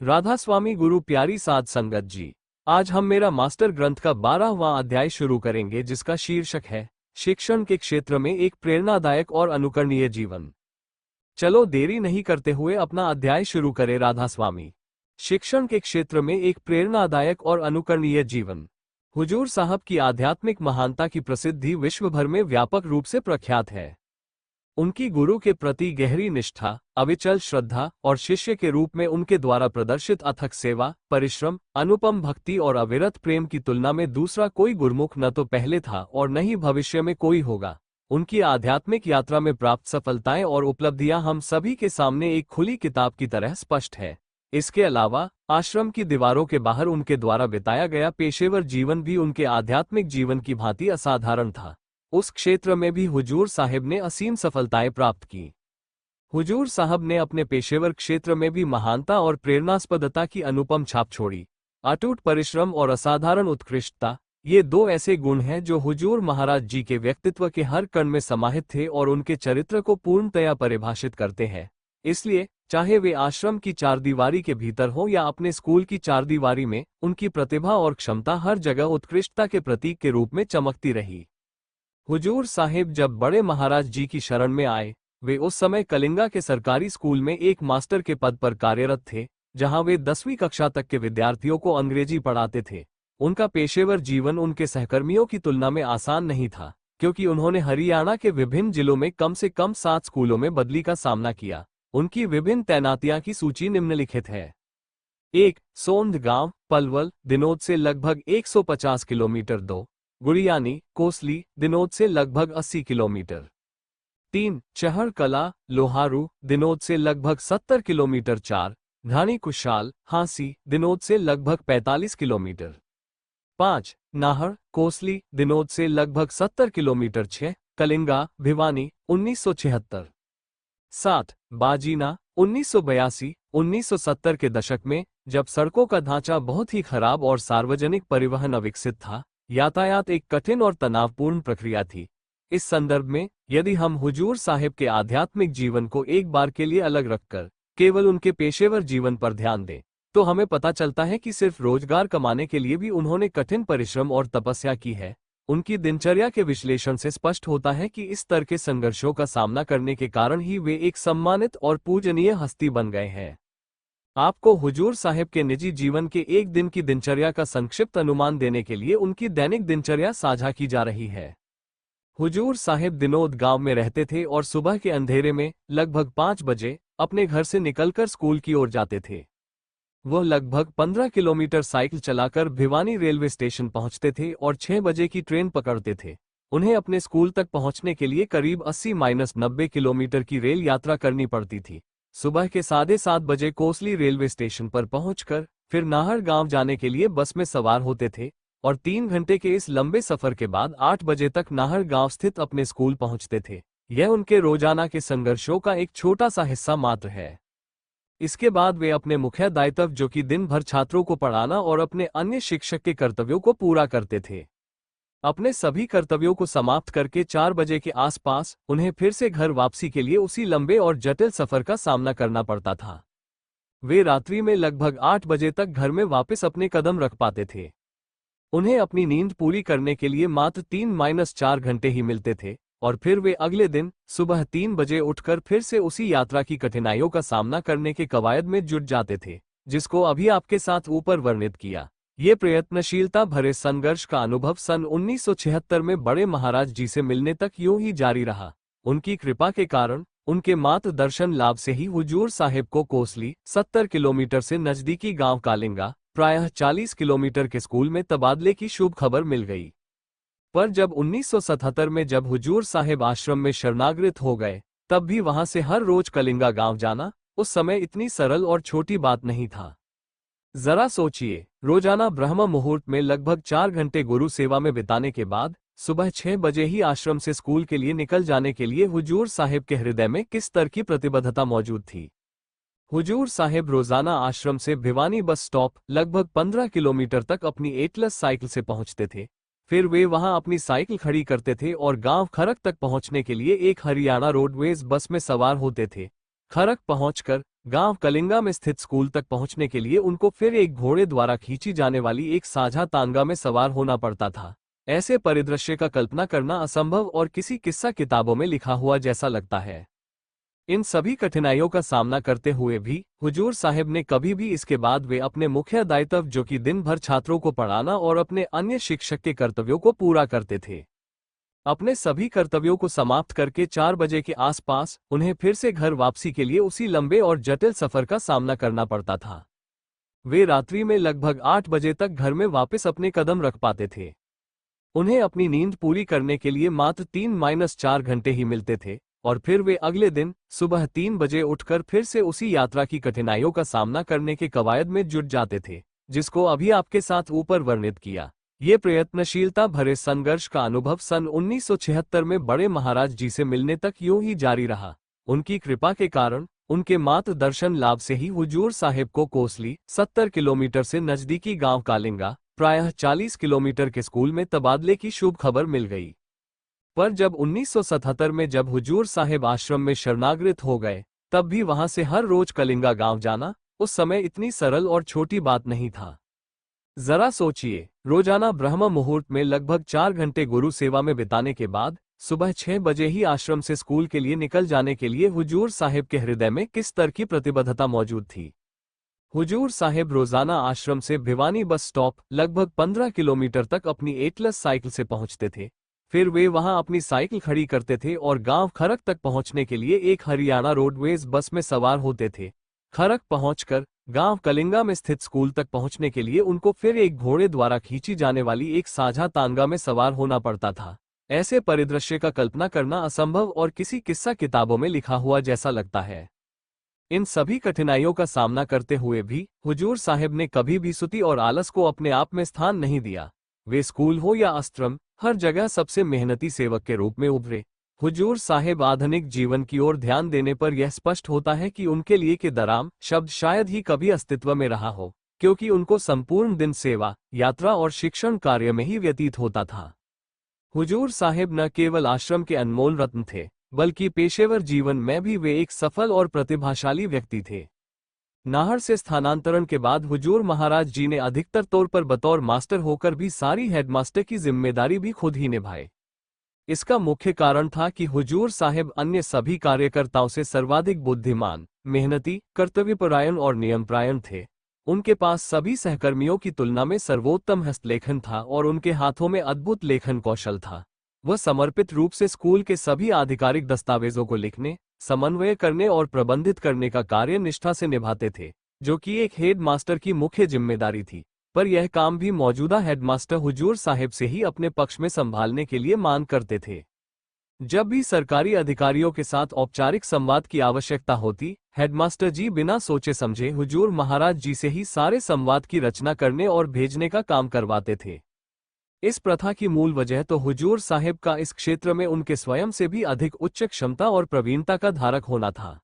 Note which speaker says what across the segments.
Speaker 1: राधा स्वामी गुरु प्यारी साध संगत जी, आज हम मेरा मास्टर ग्रंथ का 12वां अध्याय शुरू करेंगे, जिसका शीर्षक है शिक्षण के क्षेत्र में एक प्रेरणादायक और अनुकरणीय जीवन। चलो देरी नहीं करते हुए अपना अध्याय शुरू करें। राधा स्वामी। शिक्षण के क्षेत्र में एक प्रेरणादायक और अनुकरणीय जीवन। हुजूर साहब की आध्यात्मिक महानता की प्रसिद्धि विश्व भर में व्यापक रूप से प्रख्यात है। उनकी गुरु के प्रति गहरी निष्ठा, अविचल श्रद्धा और शिष्य के रूप में उनके द्वारा प्रदर्शित अथक सेवा, परिश्रम, अनुपम भक्ति और अविरत प्रेम की तुलना में दूसरा कोई गुरुमुख न तो पहले था और न ही भविष्य में कोई होगा। उनकी आध्यात्मिक यात्रा में प्राप्त सफलताएं और उपलब्धियां हम सभी के सामने एक खुली किताब की तरह स्पष्ट है। इसके अलावा आश्रम की दीवारों के बाहर उनके द्वारा बिताया गया पेशेवर जीवन भी उनके आध्यात्मिक जीवन की भांति असाधारण था। उस क्षेत्र में भी हुजूर साहिब ने असीम सफलताएं प्राप्त की। हुजूर साहब ने अपने पेशेवर क्षेत्र में भी महानता और प्रेरणास्पदता की अनुपम छाप छोड़ी। अटूट परिश्रम और असाधारण उत्कृष्टता, ये दो ऐसे गुण हैं जो हुजूर महाराज जी के व्यक्तित्व के हर कण में समाहित थे और उनके चरित्र को पूर्णतया परिभाषित करते हैं। इसलिए चाहे वे आश्रम की चारदीवारी के भीतर हो या अपने स्कूल की चारदीवारी में, उनकी प्रतिभा और क्षमता हर जगह उत्कृष्टता के प्रतीक के रूप में चमकती रही। हुजूर साहिब जब बड़े महाराज जी की शरण में आए, वे उस समय कलिंगा के सरकारी स्कूल में एक मास्टर के पद पर कार्यरत थे, जहां वे 10वीं कक्षा तक के विद्यार्थियों को अंग्रेजी पढ़ाते थे। उनका पेशेवर जीवन उनके सहकर्मियों की तुलना में आसान नहीं था, क्योंकि उन्होंने हरियाणा के विभिन्न जिलों में कम से कम 7 स्कूलों में बदली का सामना किया। उनकी विभिन्न तैनातियां की सूची निम्नलिखित है। 1. सोंध गांव, पलवल, दिनोद से लगभग 150 किलोमीटर। 2. गुड़ियानी, कोसली, दिनोद से लगभग 80 किलोमीटर। 3. चहर कला, लोहारू, दिनोद से लगभग 70 किलोमीटर। 4. घानी कुशाल, हांसी, दिनोद से लगभग 45 किलोमीटर। 5. नाहर, कोसली, दिनोद से लगभग 70 किलोमीटर। 6. कलिंगा, भिवानी, 1976। 7. बाजीना, 1982। 1970 के दशक में, जब सड़कों का ढांचा बहुत ही खराब और सार्वजनिक परिवहन अविकसित था, यातायात एक कठिन और तनावपूर्ण प्रक्रिया थी। इस संदर्भ में यदि हम हुजूर साहिब के आध्यात्मिक जीवन को एक बार के लिए अलग रखकर केवल उनके पेशेवर जीवन पर ध्यान दें, तो हमें पता चलता है कि सिर्फ रोजगार कमाने के लिए भी उन्होंने कठिन परिश्रम और तपस्या की है। उनकी दिनचर्या के विश्लेषण से स्पष्ट होता है कि इस तरह के संघर्षों का सामना करने के कारण ही वे एक सम्मानित और पूजनीय हस्ती बन गए हैं। आपको हुजूर साहिब के निजी जीवन के एक दिन की दिनचर्या का संक्षिप्त अनुमान देने के लिए उनकी दैनिक दिनचर्या साझा की जा रही है। हुजूर साहिब दिनोद गांव में रहते थे और सुबह के अंधेरे में लगभग 5 बजे अपने घर से निकलकर स्कूल की ओर जाते थे। वह लगभग 15 किलोमीटर साइकिल चलाकर भिवानी रेलवे स्टेशन पहुंचते थे और 6 बजे की ट्रेन पकड़ते थे। उन्हें अपने स्कूल तक पहुंचने के लिए करीब 80-90 किलोमीटर की रेल यात्रा करनी पड़ती थी। सुबह के 7:30 बजे कोसली रेलवे स्टेशन पर पहुंचकर फिर नाहर गांव जाने के लिए बस में सवार होते थे और 3 घंटे के इस लंबे सफर के बाद 8 बजे तक नाहर गांव स्थित अपने स्कूल पहुंचते थे। यह उनके रोजाना के संघर्षों का एक छोटा सा हिस्सा मात्र है। इसके बाद वे अपने मुख्य दायित्व, जो कि दिन भर छात्रों को पढ़ाना और अपने अन्य शिक्षक के कर्तव्यों को पूरा करते थे। अपने सभी कर्तव्यों को समाप्त करके 4 बजे के आसपास उन्हें फिर से घर वापसी के लिए उसी लंबे और जटिल सफर का सामना करना पड़ता था। वे रात्रि में लगभग 8 बजे तक घर में वापस अपने कदम रख पाते थे। उन्हें अपनी नींद पूरी करने के लिए मात्र 3-4 घंटे ही मिलते थे और फिर वे अगले दिन सुबह 3 बजे उठकर फिर से उसी यात्रा की कठिनाइयों का सामना करने के कवायद में जुट जाते थे, जिसको अभी आपके साथ ऊपर वर्णित किया। ये प्रयत्नशीलता भरे संघर्ष का अनुभव सन 1976 में बड़े महाराज जी से मिलने तक यूं ही जारी रहा। उनकी कृपा के कारण, उनके मार्गदर्शन लाभ से ही हुजूर साहिब को कोसली 70 किलोमीटर से नजदीकी गांव कालिंगा प्रायः 40 किलोमीटर के स्कूल में तबादले की शुभ खबर मिल गई। पर जब 1977 में जब हुजूर साहिब आश्रम में शरणागत हो गए, तब भी वहां से हर रोज कलिंगा गांव जाना उस समय इतनी सरल और छोटी बात नहीं था। जरा सोचिए, रोजाना ब्रह्म मुहूर्त में लगभग 4 घंटे गुरु सेवा में बिताने के बाद सुबह 6 बजे ही आश्रम से स्कूल के लिए निकल जाने के लिए हुजूर साहिब के हृदय में किस तरह की प्रतिबद्धता मौजूद थी। हुजूर साहिब रोजाना आश्रम से भिवानी बस स्टॉप लगभग 15 किलोमीटर तक अपनी एटलस साइकिल से पहुंचते थे। फिर वे वहां अपनी साइकिल खड़ी करते थे और गांव खरक तक पहुंचने के लिए एक हरियाणा रोडवेज बस में सवार होते थे। खरक पहुंचकर गांव कलिंगा में स्थित स्कूल तक पहुंचने के लिए उनको फिर एक घोड़े द्वारा खींची जाने वाली एक साझा तांगा में सवार होना पड़ता था। ऐसे परिदृश्य का कल्पना करना असंभव और किसी किस्सा किताबों में लिखा हुआ जैसा लगता है। इन सभी कठिनाइयों का सामना करते हुए भी हुजूर साहिब ने कभी भी इसके बाद वे अपने मुख्य दायित्व जो कि दिन भर छात्रों को पढ़ाना और अपने अन्य शिक्षक के कर्तव्यों को पूरा करते थे। अपने सभी कर्तव्यों को समाप्त करके 4 बजे के आसपास उन्हें फिर से घर वापसी के लिए उसी लंबे और जटिल सफर का सामना करना पड़ता था। वे रात्रि में लगभग 8 बजे तक घर में वापस अपने कदम रख पाते थे। उन्हें अपनी नींद पूरी करने के लिए मात्र 3-4 घंटे ही मिलते थे और फिर वे अगले दिन सुबह 3 बजे उठकर फिर से उसी यात्रा की कठिनाइयों का सामना करने के कवायद में जुट जाते थे, जिसको अभी आपके साथ ऊपर वर्णित किया। ये प्रयत्नशीलता भरे संघर्ष का अनुभव सन 1976 में बड़े महाराज जी से मिलने तक यूं ही जारी रहा। उनकी कृपा के कारण उनके मात्र दर्शन लाभ से ही हुजूर साहिब को कोसली 70 किलोमीटर से नजदीकी गांव कालिंगा प्रायः 40 किलोमीटर के स्कूल में तबादले की शुभ खबर मिल गई। पर जब 1977 में जब हुजूर साहिब आश्रम में शरणागत हो गए, तब भी वहां से हर रोज कलिंगा गांव जाना उस समय इतनी सरल और छोटी बात नहीं था। जरा सोचिए, रोजाना ब्रह्म मुहूर्त में लगभग 4 घंटे गुरु सेवा में बिताने के बाद सुबह 6 बजे ही आश्रम से स्कूल के लिए निकल जाने के लिए हुजूर साहिब के हृदय में किस स्तर की प्रतिबद्धता मौजूद थी। हुजूर साहिब रोजाना आश्रम से भिवानी बस स्टॉप लगभग 15 किलोमीटर तक अपनी एटलस साइकिल से पहुंचते थे। फिर वे वहां अपनी साइकिल खड़ी करते थे और गांव खरक तक पहुंचने के लिए एक हरियाणा रोडवेज बस में सवार होते थे। खरक पहुंचकर गांव कलिंगा में स्थित स्कूल तक पहुंचने के लिए उनको फिर एक घोड़े द्वारा खींची जाने वाली एक साझा तांगा में सवार होना पड़ता था। ऐसे परिदृश्य का कल्पना करना असंभव और किसी किस्सा किताबों में लिखा हुआ जैसा लगता है। इन सभी कठिनाइयों का सामना करते हुए भी हुजूर साहिब ने कभी भी सुस्ती और आलस को अपने आप में स्थान नहीं दिया। वे स्कूल हो या आश्रम, हर जगह सबसे मेहनती सेवक के रूप में उभरे। हुजूर साहिब आधुनिक जीवन की ओर ध्यान देने पर यह स्पष्ट होता है कि उनके लिए के दराम शब्द शायद ही कभी अस्तित्व में रहा हो, क्योंकि उनको संपूर्ण दिन सेवा, यात्रा और शिक्षण कार्य में ही व्यतीत होता था। हुजूर साहिब न केवल आश्रम के अनमोल रत्न थे, बल्कि पेशेवर जीवन में भी वे एक सफल और प्रतिभाशाली व्यक्ति थे। नाहर से स्थानांतरण के बाद हुजूर महाराज जी ने अधिकतर तौर पर बतौर मास्टर होकर भी सारी हेडमास्टर की जिम्मेदारी भी खुद ही निभाई। इसका मुख्य कारण था कि हुजूर साहिब अन्य सभी कार्यकर्ताओं से सर्वाधिक बुद्धिमान, मेहनती, कर्तव्यपरायण और नियमपरायण थे। उनके पास सभी सहकर्मियों की तुलना में सर्वोत्तम हस्तलेखन था और उनके हाथों में अद्भुत लेखन कौशल था। वह समर्पित रूप से स्कूल के सभी आधिकारिक दस्तावेजों को लिखने, समन्वय करने और प्रबंधित करने का कार्य निष्ठा से निभाते थे, जो कि एक हेड मास्टर की मुख्य जिम्मेदारी थी। पर यह काम भी मौजूदा हेडमास्टर हुजूर साहिब से ही अपने पक्ष में संभालने के लिए मांग करते थे। जब भी सरकारी अधिकारियों के साथ औपचारिक संवाद की आवश्यकता होती, हेडमास्टर जी बिना सोचे समझे हुजूर महाराज जी से ही सारे संवाद की रचना करने और भेजने का काम करवाते थे। इस प्रथा की मूल वजह तो हुजूर साहिब का इस क्षेत्र में उनके स्वयं से भी अधिक उच्च क्षमता और प्रवीणता का धारक होना था।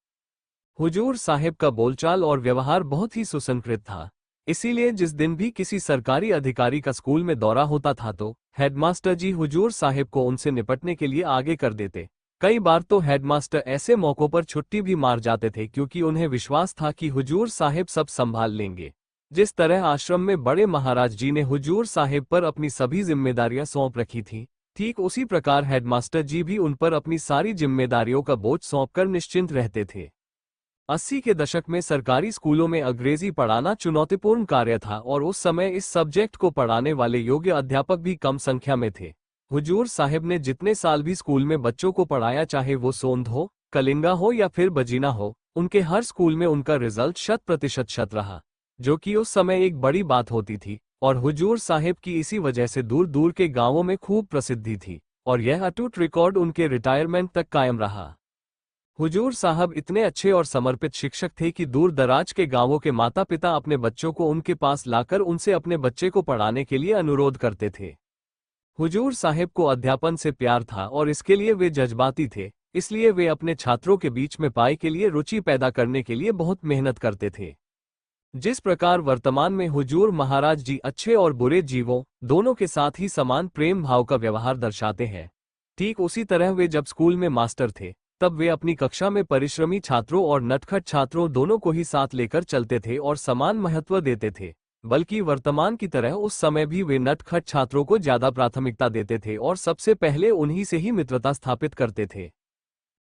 Speaker 1: हुजूर साहिब का बोलचाल और व्यवहार बहुत ही सुसंस्कृत था, इसीलिए जिस दिन भी किसी सरकारी अधिकारी का स्कूल में दौरा होता था तो हेडमास्टर जी हुजूर साहिब को उनसे निपटने के लिए आगे कर देते। कई बार तो हेडमास्टर ऐसे मौकों पर छुट्टी भी मार जाते थे, क्योंकि उन्हें विश्वास था कि हुजूर साहिब सब संभाल लेंगे। जिस तरह आश्रम में बड़े महाराज जी ने हुजूर साहिब पर अपनी सभी जिम्मेदारियां सौंप रखी थी, ठीक उसी प्रकार हेडमास्टर जी भी उन पर अपनी सारी जिम्मेदारियों का बोझ सौंपकर निश्चिंत रहते थे। 80 के दशक में सरकारी स्कूलों में अंग्रेजी पढ़ाना चुनौतीपूर्ण कार्य था और उस समय इस सब्जेक्ट को पढ़ाने वाले योग्य अध्यापक भी कम संख्या में थे। हुजूर साहिब ने जितने साल भी स्कूल में बच्चों को पढ़ाया, चाहे वो सोंध हो, कलिंगा हो या फिर बजीना हो, उनके हर स्कूल में उनका रिजल्ट 100% रहा, जो कि उस समय एक बड़ी बात होती थी। और हुजूर साहिब की इसी वजह से दूर दूर के गांवों में खूब प्रसिद्धि थी और यह अटूट रिकॉर्ड उनके रिटायरमेंट तक कायम रहा। हुजूर साहब इतने अच्छे और समर्पित शिक्षक थे कि दूर दराज के गांवों के माता पिता अपने बच्चों को उनके पास लाकर उनसे अपने बच्चे को पढ़ाने के लिए अनुरोध करते थे। हुजूर साहिब को अध्यापन से प्यार था और इसके लिए वे जज्बाती थे, इसलिए वे अपने छात्रों के बीच में पढ़ाई के लिए रुचि पैदा करने के लिए बहुत मेहनत करते थे। जिस प्रकार वर्तमान में हुजूर महाराज जी अच्छे और बुरे जीवों दोनों के साथ ही समान प्रेम भाव का व्यवहार दर्शाते हैं, ठीक उसी तरह वे जब स्कूल में मास्टर थे तब वे अपनी कक्षा में परिश्रमी छात्रों और नटखट छात्रों दोनों को ही साथ लेकर चलते थे और समान महत्व देते थे। बल्कि वर्तमान की तरह उस समय भी वे नटखट छात्रों को ज्यादा प्राथमिकता देते थे और सबसे पहले उन्हीं से ही मित्रता स्थापित करते थे।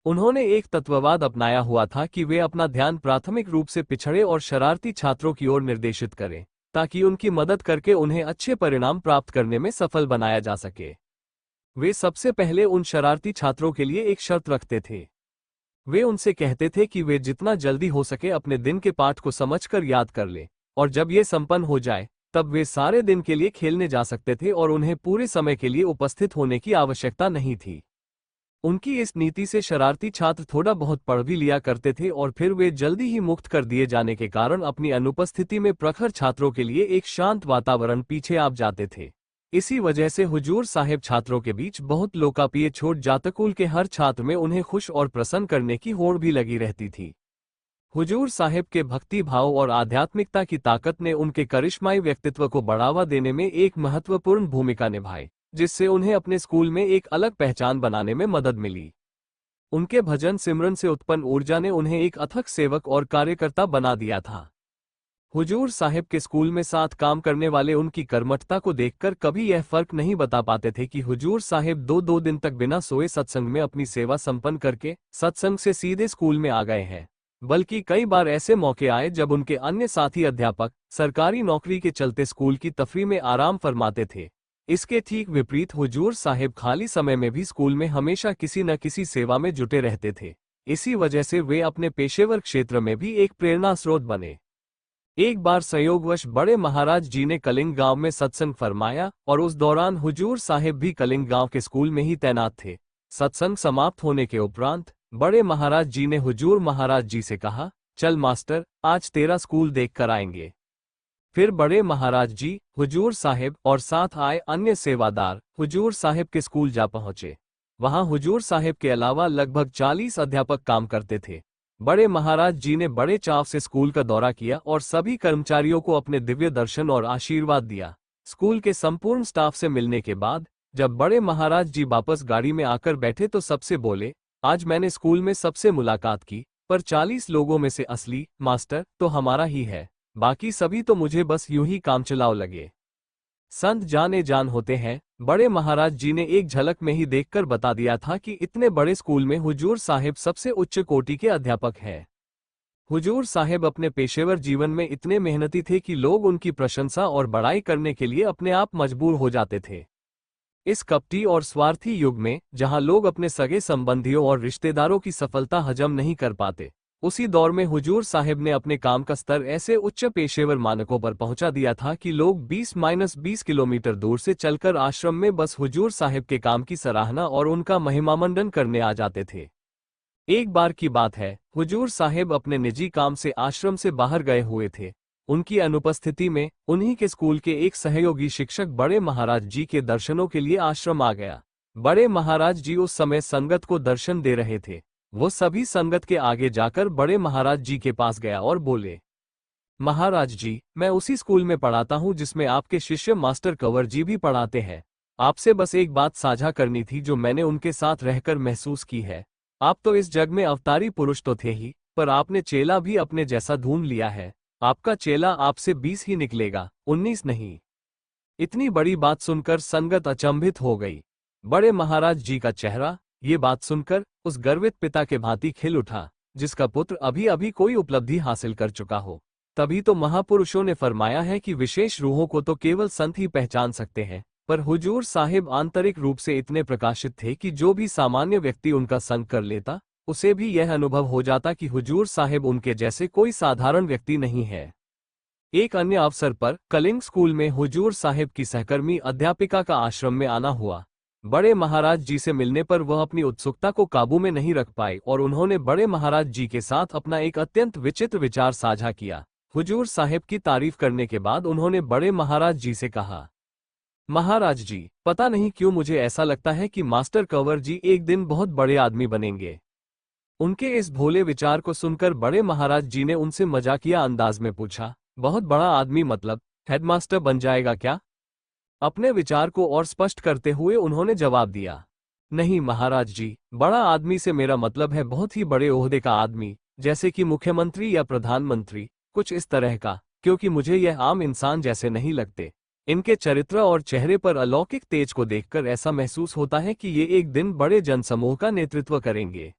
Speaker 1: उन्होंने एक तत्ववाद अपनाया हुआ था कि वे अपना ध्यान प्राथमिक रूप से पिछड़े और शरारती छात्रों की ओर निर्देशित करें, ताकि उनकी मदद करके उन्हें अच्छे परिणाम प्राप्त करने में सफल बनाया जा सके। वे सबसे पहले उन शरारती छात्रों के लिए एक शर्त रखते थे। वे उनसे कहते थे कि वे जितना जल्दी हो सके अपने दिन के पाठ को समझकर याद कर लें, और जब ये संपन्न हो जाए तब वे सारे दिन के लिए खेलने जा सकते थे और उन्हें पूरे समय के लिए उपस्थित होने की आवश्यकता नहीं थी। उनकी इस नीति से शरारती छात्र थोड़ा बहुत पढ़ भी लिया करते थे और फिर वे जल्दी ही मुक्त कर दिए जाने के कारण अपनी अनुपस्थिति में प्रखर छात्रों के लिए एक शांत वातावरण पीछे आप जाते थे। इसी वजह से हुजूर साहिब छात्रों के बीच बहुत लोकप्रिय छोट जातकुल के हर छात्र में उन्हें खुश और प्रसन्न करने की होड़ भी लगी रहती थी। हुजूर साहिब के भक्ति भाव और आध्यात्मिकता की ताकत ने उनके करिश्माई व्यक्तित्व को बढ़ावा देने में एक महत्वपूर्ण भूमिका निभाई, जिससे उन्हें अपने स्कूल में एक अलग पहचान बनाने में मदद मिली। उनके भजन सिमरन से उत्पन्न ऊर्जा ने उन्हें एक अथक सेवक और कार्यकर्ता बना दिया था। हुजूर साहिब के स्कूल में साथ काम करने वाले उनकी कर्मठता को देखकर कभी यह फर्क नहीं बता पाते थे कि हुजूर साहिब दो दिन तक बिना सोए सत्संग में अपनी सेवा संपन्न करके सत्संग से सीधे स्कूल में आ गए हैं। बल्कि कई बार ऐसे मौके आए जब उनके अन्य साथी अध्यापक सरकारी नौकरी के चलते स्कूल की तफरी में आराम फरमाते थे। इसके ठीक विपरीत हुजूर साहिब खाली समय में भी स्कूल में हमेशा किसी न किसी सेवा में जुटे रहते थे। इसी वजह से वे अपने पेशेवर क्षेत्र में भी एक प्रेरणा स्रोत बने। एक बार संयोगवश बड़े महाराज जी ने कलिंग गांव में सत्संग फरमाया और उस दौरान हुजूर साहिब भी कलिंग गांव के स्कूल में ही तैनात थे। सत्संग समाप्त होने के उपरांत बड़े महाराज जी ने हुजूर महाराज जी से कहा, चल मास्टर, आज तेरा स्कूल देख कर आएंगे। फिर बड़े महाराज जी, हुजूर साहिब और साथ आए अन्य सेवादार हुजूर साहिब के स्कूल जा पहुंचे। वहां हुजूर साहिब के अलावा लगभग 40 अध्यापक काम करते थे। बड़े महाराज जी ने बड़े चाव से स्कूल का दौरा किया और सभी कर्मचारियों को अपने दिव्य दर्शन और आशीर्वाद दिया। स्कूल के संपूर्ण स्टाफ से मिलने के बाद जब बड़े महाराज जी वापस गाड़ी में आकर बैठे तो सबसे बोले, आज मैंने स्कूल में सबसे मुलाकात की, पर 40 लोगों में से असली मास्टर तो हमारा ही है, बाकी सभी तो मुझे बस यूं ही काम चलाओ लगे। संत जाने जान होते हैं। बड़े महाराज जी ने एक झलक में ही देखकर बता दिया था कि इतने बड़े स्कूल में हुजूर साहिब सबसे उच्च कोटि के अध्यापक हैं। हुजूर साहिब अपने पेशेवर जीवन में इतने मेहनती थे कि लोग उनकी प्रशंसा और बड़ाई करने के लिए अपने आप मजबूर हो जाते थे। इस कपटी और स्वार्थी युग में जहां लोग अपने सगे संबंधियों और रिश्तेदारों की सफलता हजम नहीं कर पाते, उसी दौर में हुजूर साहिब ने अपने काम का स्तर ऐसे उच्च पेशेवर मानकों पर पहुंचा दिया था कि लोग 20-20 किलोमीटर दूर से चलकर आश्रम में बस हुजूर साहिब के काम की सराहना और उनका महिमामंडन करने आ जाते थे। एक बार की बात है, हुजूर साहिब अपने निजी काम से आश्रम से बाहर गए हुए थे। उनकी अनुपस्थिति में उन्हीं के स्कूल के एक सहयोगी शिक्षक बड़े महाराज जी के दर्शनों के लिए आश्रम आ गया। बड़े महाराज जी उस समय संगत को दर्शन दे रहे थे। वो सभी संगत के आगे जाकर बड़े महाराज जी के पास गया और बोले, महाराज जी, मैं उसी स्कूल में पढ़ाता हूँ जिसमें आपके शिष्य मास्टर कंवर जी भी पढ़ाते हैं। आपसे बस एक बात साझा करनी थी जो मैंने उनके साथ रहकर महसूस की है। आप तो इस जग में अवतारी पुरुष तो थे ही, पर आपने चेला भी अपने जैसा ढूंढ लिया है। आपका चेला आपसे 20 ही निकलेगा, 19 नहीं। इतनी बड़ी बात सुनकर संगत अचंभित हो गई। बड़े महाराज जी का चेहरा ये बात सुनकर उस गर्वित पिता के भांति खिल उठा, जिसका पुत्र अभी अभी कोई उपलब्धि हासिल कर चुका हो। तभी तो महापुरुषों ने फरमाया है कि विशेष रूहों को तो केवल संत ही पहचान सकते हैं, पर हुजूर साहिब आंतरिक रूप से इतने प्रकाशित थे कि जो भी सामान्य व्यक्ति उनका संग कर लेता, उसे भी यह अनुभव हो जाता कि हुजूर साहिब उनके जैसे कोई साधारण व्यक्ति नहीं है। एक अन्य अवसर पर कलिंग स्कूल में हुजूर साहिब की सहकर्मी अध्यापिका का आश्रम में आना हुआ। बड़े महाराज जी से मिलने पर वह अपनी उत्सुकता को काबू में नहीं रख पाई और उन्होंने बड़े महाराज जी के साथ अपना एक अत्यंत विचित्र विचार साझा किया। हुजूर साहिब की तारीफ करने के बाद उन्होंने बड़े महाराज जी से कहा, महाराज जी, पता नहीं क्यों मुझे ऐसा लगता है कि मास्टर कंवर जी एक दिन बहुत बड़े आदमी बनेंगे। उनके इस भोले विचार को सुनकर बड़े महाराज जी ने उनसे मजाकिया अंदाज में पूछा, बहुत बड़ा आदमी मतलब हेडमास्टर बन जाएगा क्या? अपने विचार को और स्पष्ट करते हुए उन्होंने जवाब दिया, नहीं महाराज जी, बड़ा आदमी से मेरा मतलब है बहुत ही बड़े ओहदे का आदमी, जैसे कि मुख्यमंत्री या प्रधानमंत्री, कुछ इस तरह का, क्योंकि मुझे यह आम इंसान जैसे नहीं लगते। इनके चरित्र और चेहरे पर अलौकिक तेज को देखकर ऐसा महसूस होता है कि ये एक दिन बड़े जनसमूह का नेतृत्व करेंगे।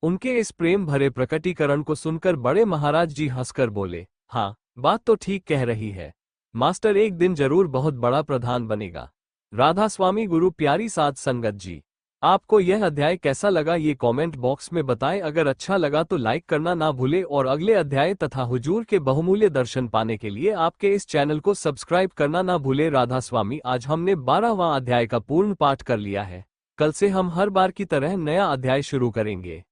Speaker 1: उनके इस प्रेम भरे प्रकटीकरण को सुनकर बड़े महाराज जी हंसकर बोले, हाँ, बात तो ठीक कह रही है। मास्टर एक दिन जरूर बहुत बड़ा प्रधान बनेगा। राधा स्वामी गुरु प्यारी साध संगत जी, आपको यह अध्याय कैसा लगा ये कमेंट बॉक्स में बताएं। अगर अच्छा लगा तो लाइक करना ना भूले और अगले अध्याय तथा हुजूर के बहुमूल्य दर्शन पाने के लिए आपके इस चैनल को सब्सक्राइब करना ना भूले। राधा स्वामी, आज हमने 12वां अध्याय का पूर्ण पाठ कर लिया है। कल से हम हर बार की तरह नया अध्याय शुरू करेंगे।